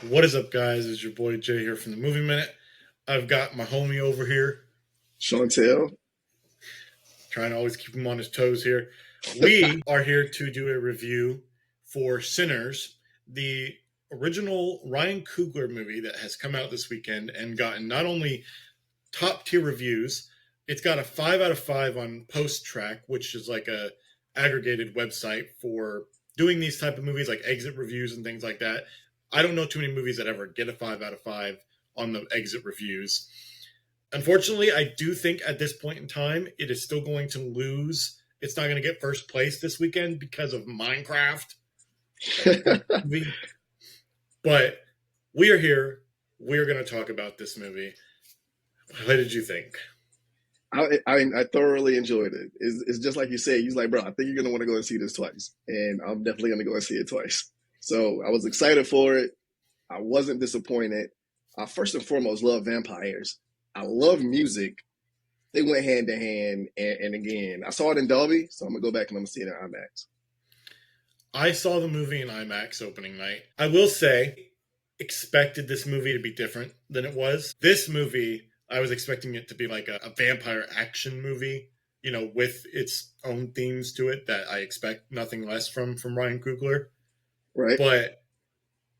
What is up, guys? It's your boy Jay here from the Movie Minute. I've got my homie over here, Chantel. trying to always keep him on his toes here. We are here to do a review for Sinners, the original Ryan Coogler movie that has come out this weekend and gotten not only top tier reviews, it's got a 5 out of 5 on Post Track, which is like a aggregated website for doing these type of movies like exit reviews and things like that. I don't know too many movies that ever get a 5 out of 5 on the exit reviews. Unfortunately, I do think at this point in time, it is still going to lose. It's not going to get first place this weekend because of Minecraft movie. But we are here. We are going to talk about this movie. What did you think? I thoroughly enjoyed it. It's just like you said. You're like, bro, I think you're gonna want to go and see this twice, and I'm definitely gonna go and see it twice. So I was excited for it. I wasn't disappointed. I first and foremost love vampires. I love music. They went hand in hand, and again, I saw it in Dolby, so I'm gonna go back and I'm gonna see it in IMAX. I saw the movie in IMAX opening night. I will say, expected this movie to be different than it was. This movie, I was expecting it to be like a vampire action movie, with its own themes to it that I expect nothing less from Ryan Coogler. Right? But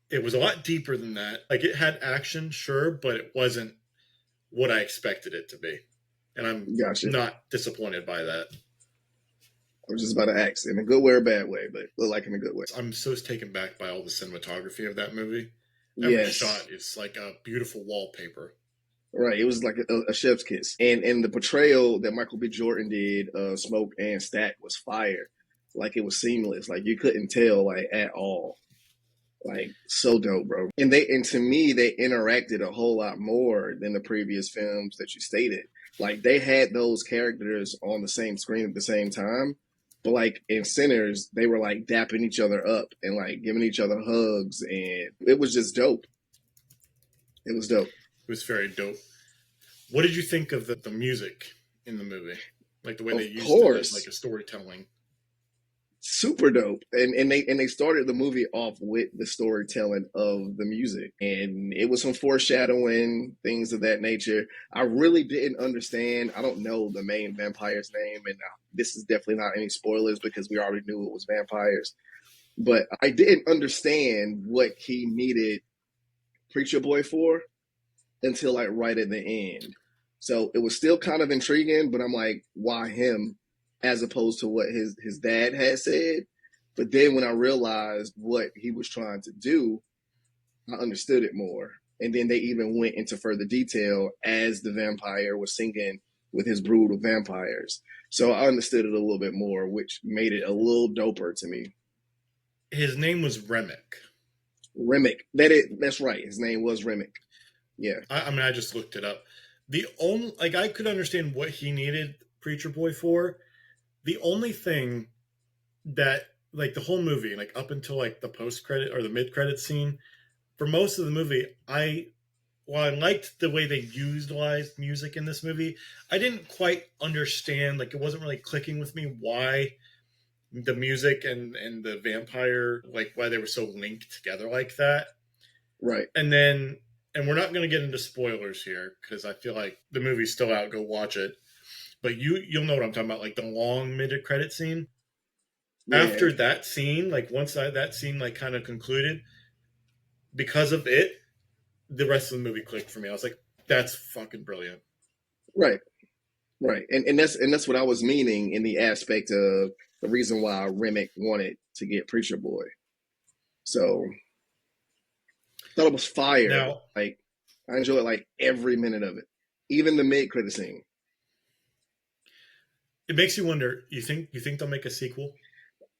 it was a lot deeper than that. Like it had action, sure, but it wasn't what I expected it to be. And I'm Gotcha. not disappointed by that. I was just about to ask in a good way or bad way, but look like in a good way. I'm so taken back by all the cinematography of that movie. Every Yes. shot is like a beautiful wallpaper. Right, it was like a chef's kiss, and the portrayal that Michael B. Jordan did of Smoke and Stack was fire. Like it was seamless. Like you couldn't tell like at all. Like so dope, bro. And to me they interacted a whole lot more than the previous films that you stated. Like they had those characters on the same screen at the same time, but like in Sinners they were like dapping each other up and like giving each other hugs, and it was just dope. It was dope. It was very dope. What did you think of the music in the movie? Like the way they Of used it as like course. a storytelling. Super dope. And they started the movie off with the storytelling of the music, and it was some foreshadowing, things of that nature. I really didn't understand. I don't know the main vampire's name, and this is definitely not any spoilers because we already knew it was vampires. But I didn't understand what he needed Preacher Boy for until like right at the end. So it was still kind of intriguing, but I'm like, why him as opposed to what his dad had said? But then when I realized what he was trying to do, I understood it more. And then they even went into further detail as the vampire was singing with his brood of vampires. So I understood it a little bit more, which made it a little doper to me. His name was Remick. Remick. That's right. His name was Remick. Yeah. I mean, I just looked it up. The only like I could understand what he needed Preacher Boy for. The only thing that like the whole movie, like up until like the post credit or the mid credit scene, for most of the movie, while I liked the way they utilized music in this movie, I didn't quite understand. Like it wasn't really clicking with me why the music and the vampire, like why they were so linked together like that. Right. And we're not going to get into spoilers here because I feel like the movie's still out. Go watch it. But you'll know what I'm talking about, like the long mid credit scene. Yeah. After that scene, like once that scene like kind of concluded, because of it, the rest of the movie clicked for me. I was like, that's fucking brilliant. Right. Right, and that's what I was meaning in the aspect of the reason why Remick wanted to get Preacher Boy. So thought it was fire. Now, Like I enjoyed like every minute of it, even the mid credit scene. it makes you wonder. You think they'll make a sequel?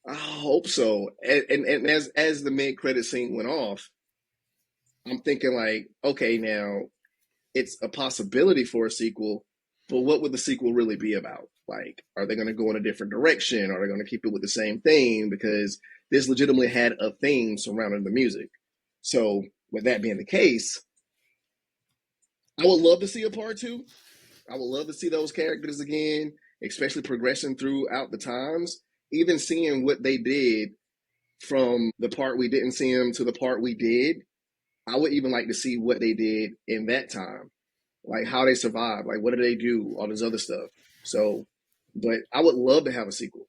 I hope so. And as the mid credit scene went off, I'm thinking like, okay, now it's a possibility for a sequel, but what would the sequel really be about? Like, are they going to go in a different direction? Are they going to keep it with the same theme? Because this legitimately had a theme surrounding the music. So, with that being the case, I would love to see a part two. I would love to see those characters again, especially progressing throughout the times. Even seeing what they did from the part we didn't see them to the part we did, I would even like to see what they did in that time, like how they survived, like what did they do, all this other stuff. So, but I would love to have a sequel.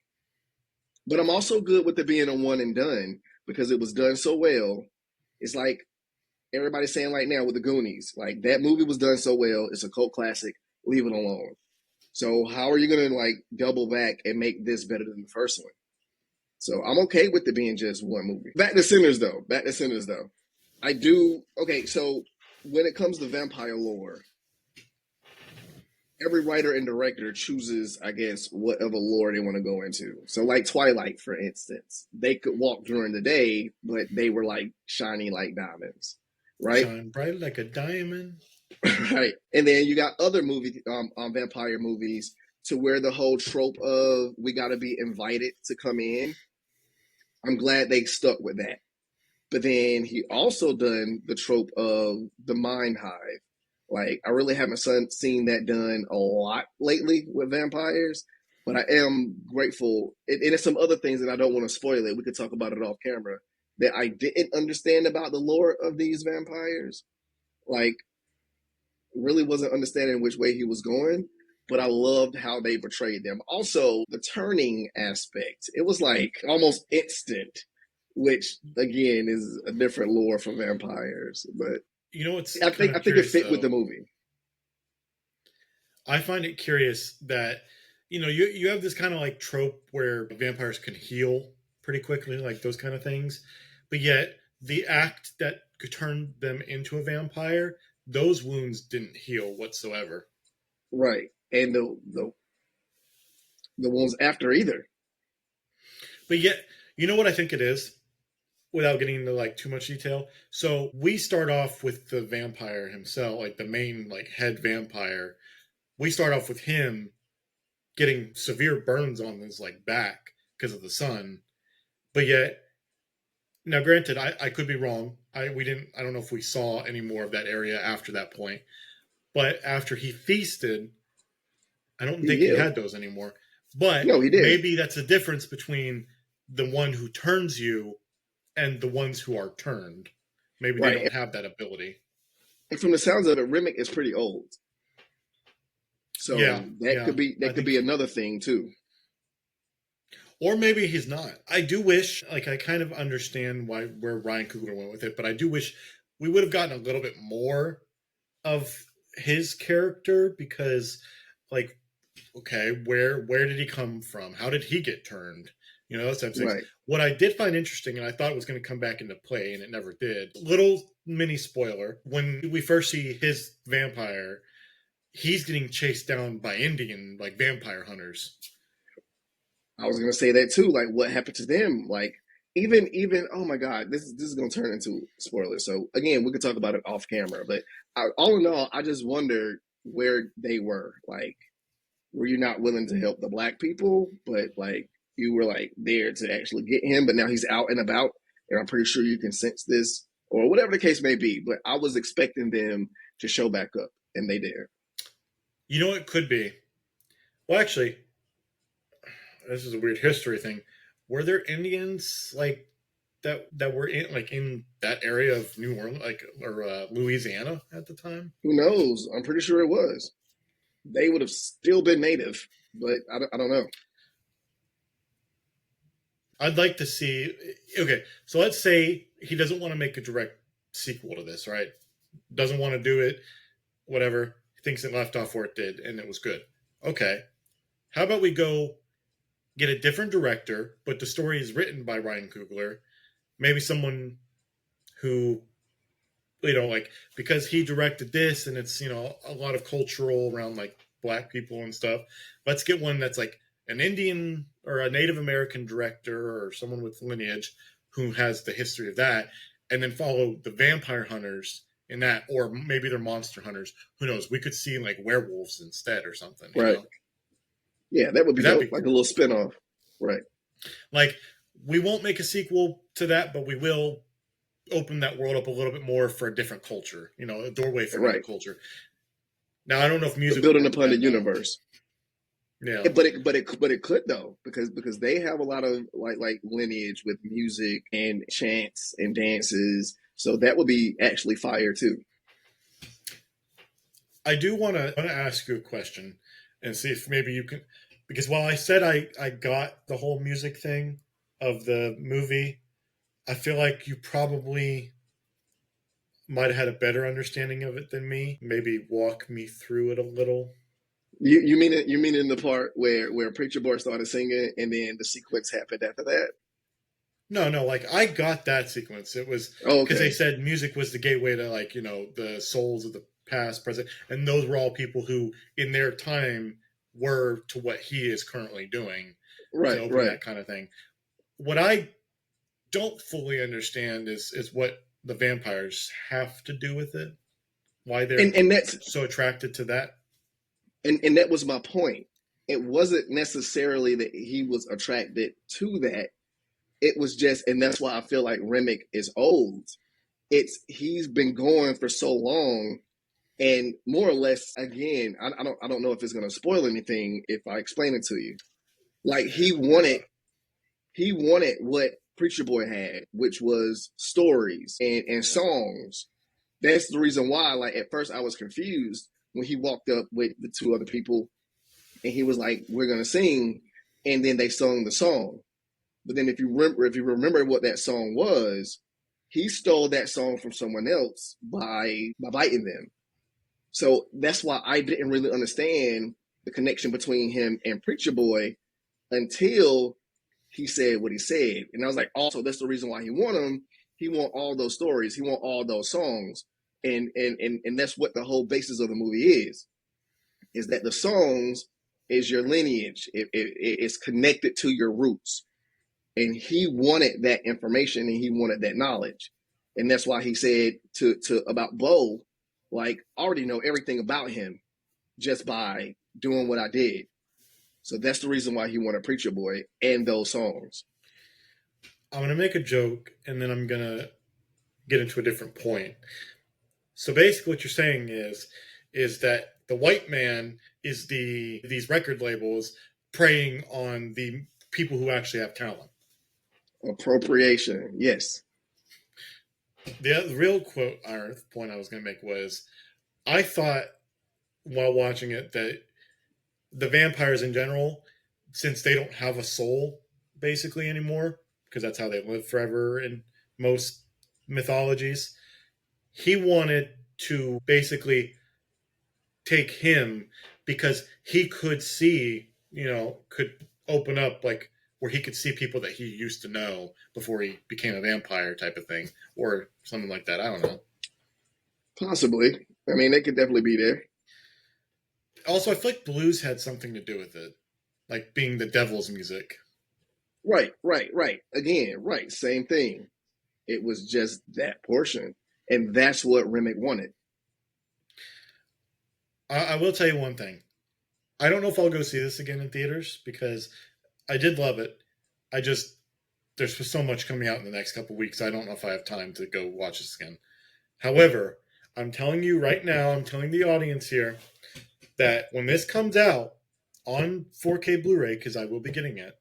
But I'm also good with it being a one and done because it was done so well. It's like everybody's saying right now with the Goonies, like that movie was done so well, it's a cult classic. Leave it alone. So how are you gonna like double back and make this better than the first one? So I'm okay with it being just one movie. Back to Sinners though. Back to Sinners though. I do okay. So when it comes to vampire lore, every writer and director chooses, I guess, whatever lore they want to go into. So, like Twilight, for instance, they could walk during the day, but they were like shiny like diamonds, right? Shine bright like a diamond. Right. And then you got other movie, vampire movies, to where the whole trope of we got to be invited to come in. I'm glad they stuck with that. But then he also done the trope of the mind hive. Like I really haven't seen that done a lot lately with vampires, but I am grateful. And it's some other things that I don't want to spoil it. We could talk about it off camera that I didn't understand about the lore of these vampires. Like really wasn't understanding which way he was going, but I loved how they portrayed them. Also, the turning aspect, it was like almost instant, which again is a different lore for vampires. But You know what's I kind think of I think it curious fit with though? the movie. I find it curious that you have this kind of like trope where vampires can heal pretty quickly, like those kind of things, but yet the act that could turn them into a vampire, those wounds didn't heal whatsoever. Right. And the ones after either. But yet, you know what I think it is? Without getting into like too much detail. So we start off with the vampire himself, like the main like head vampire. We start off with him getting severe burns on his like back because of the sun. But yet, now granted, I could be wrong. I don't know if we saw any more of that area after that point. But after he feasted, I don't He think he healed. had those anymore. But No, he did. maybe that's a difference between the one who turns you and the ones who are turned. Maybe they Right. don't have that ability. And from the sounds of it, Remick is pretty old. Yeah, So yeah, I that could think, be another thing too. or maybe he's not. I do wish, like, I kind of understand where Ryan Coogler went with it, but I do wish we would have gotten a little bit more of his character because, like, okay, where did he come from? How did he get turned? Those types of things. Right. What I did find interesting, and I thought it was going to come back into play, and it never did. Little mini spoiler: when we first see his vampire, he's getting chased down by Indian like vampire hunters. I was gonna say that too. Like, what happened to them? Like, even oh my god, this is gonna turn into spoilers. So again, we could talk about it off camera. But all in all, I just wondered where they were. Like, were you not willing to help the black people, but like you were like there to actually get him, but now he's out and about, and I'm pretty sure you can sense this or whatever the case may be. But I was expecting them to show back up, and they did. You know, it could be. Well, actually, this is a weird history thing. Were there Indians like that were in that area of New Orleans, like or Louisiana at the time? Who knows? I'm pretty sure it was. They would have still been native, but I don't know. I'd like to see. Okay, so let's say he doesn't want to make a direct sequel to this, right? Doesn't want to do it. Whatever. He thinks it left off where it did, and it was good. Okay. How about we go get a different director, but the story is written by Ryan Coogler, maybe someone who like because he directed this and it's a lot of cultural around like black people and stuff. Let's get one that's like an Indian or a Native American director or someone with lineage who has the history of that, and then follow the vampire hunters in that, or maybe they're monster hunters. Who knows? We could see like werewolves instead or something. Right. Yeah, that would be That'd dope. be Like a cool. little spinoff. Right. Like we won't make a sequel to that, but we will open that world up a little bit more for a different culture, a doorway for another Right. culture. Now I don't know if But music would building work upon the then though. universe. Yeah. Yeah, but it could though because they have a lot of like lineage with music and chants and dances. So that would be actually fire too. I do want to ask you a question and see if maybe you can, because while I said I got the whole music thing of the movie, I feel like you probably might have had a better understanding of it than me. Maybe walk me through it a little. You mean in the part where Preacher Boy started singing and then the sequence happened after that? No, no, like I got that sequence. It was Oh, because they okay. said music was the gateway to, like, the souls of the past, present, and those were all people who in their time were to what he is currently doing to Right, open right. that kind of thing. What I don't fully understand is what the vampires have to do with it. Why they're And that's so attracted to that. and that was my point. It wasn't necessarily that he was attracted to that. It was just, and that's why I feel like Remick is old. It's he's been going for so long, and more or less, again, I don't know if it's gonna spoil anything if I explain it to you. Like he wanted what Preacher Boy had, which was stories and songs. That's the reason why, like, at first I was confused when he walked up with the two other people and he was like, "We're gonna sing," and then they sung the song. But then if you remember what that song was, he stole that song from someone else by biting them. So that's why I didn't really understand the connection between him and Preacher Boy until he said what he said. And I was like, also, that's the reason why he want him. He want all those stories. He want all those songs. And that's what the whole basis of the movie is that the songs is your lineage. It's connected to your roots. And he wanted that information and he wanted that knowledge. And that's why he said to about Bo, like, I already know everything about him just by doing what I did. So that's the reason why he wanted Preacher Boy and those songs. I'm gonna make a joke and then I'm gonna get into a different point. So basically, what you're saying is that the white man is these record labels preying on the people who actually have talent. Appropriation, yes. The real quote or point I was going to make was I thought while watching it that the vampires in general, since they don't have a soul basically anymore, because that's how they live forever in most mythologies, he wanted to basically take him because he could see, could open up like where he could see people that he used to know before he became a vampire type of thing or something like that. I don't know. Possibly. I mean, they could definitely be there. Also, I feel like blues had something to do with it, like being the devil's music. Right, right, right. Again, right. Same thing. It was just that portion. And that's what Remick wanted. I will tell you one thing. I don't know if I'll go see this again in theaters because I did love it. I just there's so much coming out in the next couple weeks. I don't know if I have time to go watch this again. However, I'm telling you right now, I'm telling the audience here that when this comes out on 4K Blu-ray, because I will be getting it,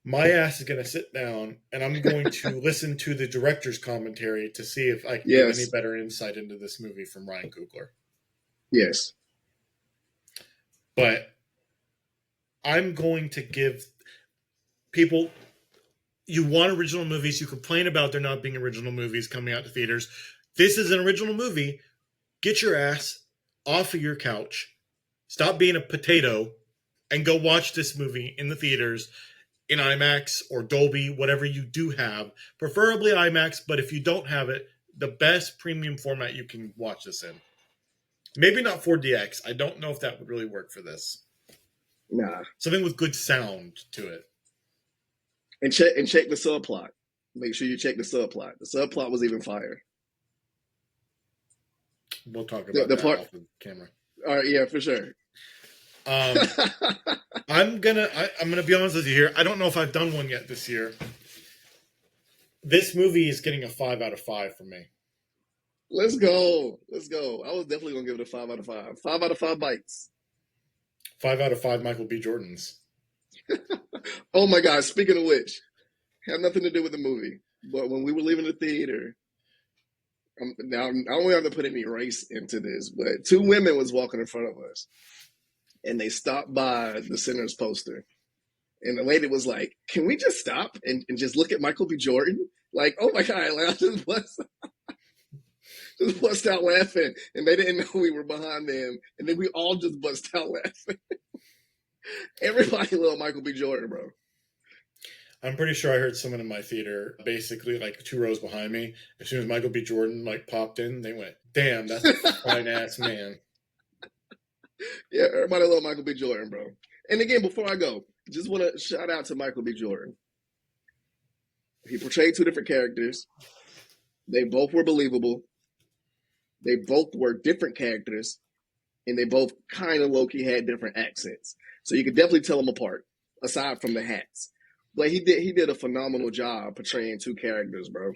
my ass is going to sit down and I'm going to listen to the director's commentary to see if I can get any Yes, better insight into this movie from Ryan Coogler. yes. But I'm going to give people, you want original movies, you complain about there not being original movies coming out to theaters. This is an original movie. Get your ass off of your couch, stop being a potato, and go watch this movie in the theaters in IMAX or Dolby, whatever you do have. Preferably IMAX, but if you don't have it, the best premium format you can watch this in. Maybe not 4DX. I don't know if that would really work for this. Nah. Something with good sound to it. And check the subplot. Make sure you check the subplot. The subplot was even fire. We'll talk about The that part. off the camera. All right, yeah, for sure. I'm gonna be honest with you here. I don't know if I've done one yet this year. This movie is getting a 5 out of 5 from me. Let's go. Let's go. I was definitely gonna give it a 5 out of 5. 5 out of 5 bites. 5 out of 5 Michael B. Jordans. Oh my God! Speaking of which, have nothing to do with the movie, But when we were leaving the theater, now I don't have to put any race into this, but two women was walking in front of us, and they stopped by the Sinners poster, and the lady was like, "Can we just stop and just look at Michael B. Jordan?" Like, oh my god, like, I just bust out laughing, and they didn't know we were behind them, and then we all just bust out laughing. Everybody loved Michael B. Jordan, bro. I'm pretty sure I heard someone in my theater, basically like 2 rows behind me. As soon as Michael B. Jordan like popped in, they went, "Damn, that's a fine ass man." Yeah, everybody loved Michael B. Jordan, bro. And again, before I go, just want to shout out to Michael B. Jordan. He portrayed two different characters. They both were believable. They both were different characters, and they both kind of low-key had different accents. So you could definitely tell them apart, aside from the hats. But he did a phenomenal job portraying two characters, bro.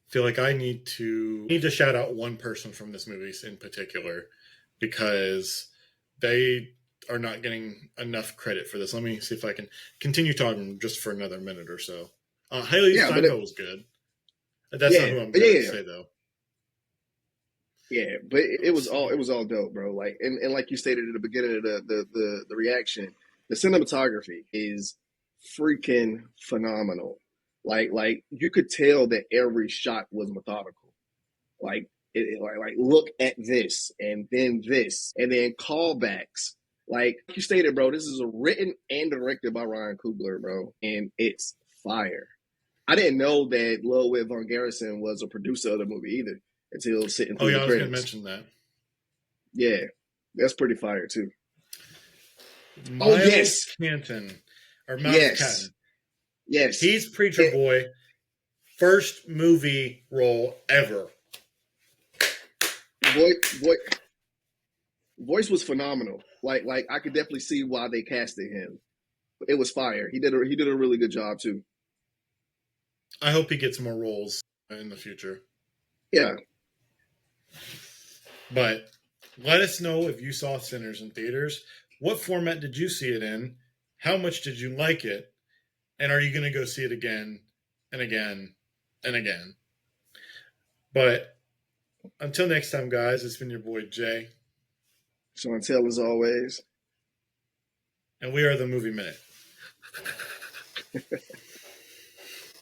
Feel like I need to shout out one person from this movie in particular because they are not getting enough credit for this. Let me see if I can continue talking just for another minute or so. Haley Steinfeld was good. That's not who I'm going to say though. Yeah, but it was all dope, bro. Like and like you stated at the beginning of the reaction, the cinematography is freaking phenomenal. Like you could tell that every shot was methodical. Like like look at this and then callbacks. Like you stated, bro, this is written and directed by Ryan Coogler, bro, and it's fire. I didn't know that Ludwig von Garrison was a producer of the movie either until sitting through the credits. I was going to mention that. Yeah, that's pretty fire too. Miles Canton. Or Miles Canton. Yes. He's Preacher Boy. First movie role ever. Voice was phenomenal. Like I could definitely see why they casted him. It was fire. He did a really good job too. I hope he gets more roles in the future. Yeah. But let us know if you saw Sinners in theaters. What format did you see it in? How much did you like it? And are you going to go see it again and again and again? But until next time, guys, it's been your boy Jay. Chantel as always. And we are the Movie Minute.